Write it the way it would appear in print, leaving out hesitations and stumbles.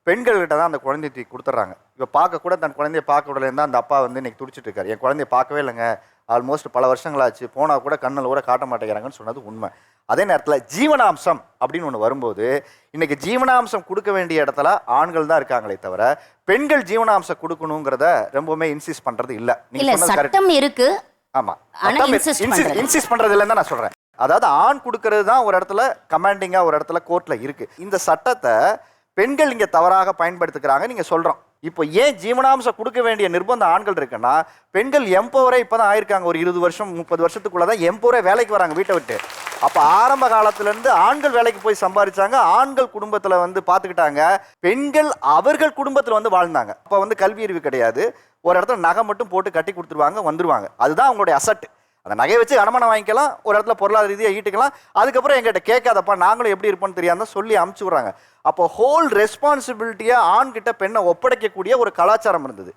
பெண்கள்கிட்ட தான் அந்த குழந்தைய தூக்கி கொடுத்துட்றாங்க. இப்போ பார்க்க கூட தன் குழந்தைய பார்க்க விடலேருந்து அந்த அப்பா வந்து இன்னைக்கு துடிச்சிட்டு இருக்காரு. என் குழந்தைய பார்க்கவே இல்லைங்க, ஆல்மோஸ்ட் பல வருஷங்களாச்சு, போனால் கூட கண்ணில் கூட காட்ட மாட்டேங்கிறாங்கன்னு சொன்னது உண்மை. அதே நேரத்தில் ஜீவனாம்சம் அப்படின்னு ஒன்று வரும்போது இன்னைக்கு ஜீவனாம்சம் கொடுக்க வேண்டிய இடத்துல ஆண்கள் தான் இருக்காங்களே தவிர பெண்கள் ஜீவனாம்சம் கொடுக்கணுங்கிறத ரொம்பவுமே இன்சிஸ்ட் பண்றது இல்லை. இல்ல சட்டம் இருக்கு. ஆமா, இன்சிஸ்ட் பண்றது இல்லைன்னு தான் நான் சொல்றேன். அதாவது ஆண் கொடுக்கறது தான் ஒரு இடத்துல கமாண்டிங்கா ஒரு இடத்துல கோர்ட்ல இருக்கு. இந்த சட்டத்தை பெண்கள் இங்க தவறாக பயன்படுத்துக்கிறாங்க நீங்க சொல்றோம். இப்போ ஏன் ஜீவனாம்சம் கொடுக்க வேண்டிய நிர்பந்தம் ஆண்கள் இருக்குன்னா பெண்கள் எம்பவரே இப்பதான் ஆயிருக்காங்க. ஒரு 20 வருஷம் 30 வருஷத்துக்குள்ளதான் எம்பவரே வேலைக்கு வராங்க வீட்டை விட்டு. அப்ப ஆரம்ப காலத்துல இருந்து ஆண்கள் வேலைக்கு போய் சம்பாதிச்சாங்க, ஆண்கள் குடும்பத்துல வந்து பாத்துக்கிட்டாங்க, பெண்கள் அவர்கள் குடும்பத்துல வந்து வாழ்ந்தாங்க. அப்ப வந்து கல்வி அறிவு கிடையாது, ஒரு இடத்துல நகை மட்டும் போட்டு கட்டி கொடுத்துருவாங்க, வந்துருவாங்க. அதுதான் அவங்களுடைய அசட். அந்த நகையை வச்சு அடமானம் வாங்கிக்கலாம், ஒரு இடத்துல பொருளாதார ரீதியாக ஈட்டிக்கலாம். அதுக்கப்புறம் எங்கிட்ட கேட்காதப்பா நாங்களும் எப்படி இருப்போம்னு தெரியாம சொல்லி அமுச்சு விடுறாங்க. அப்போ ஹோல் ரெஸ்பான்சிபிலிட்டியை ஆண்கிட்ட பெண்ணை ஒப்படைக்கக்கூடிய ஒரு கலாச்சாரம் இருந்தது.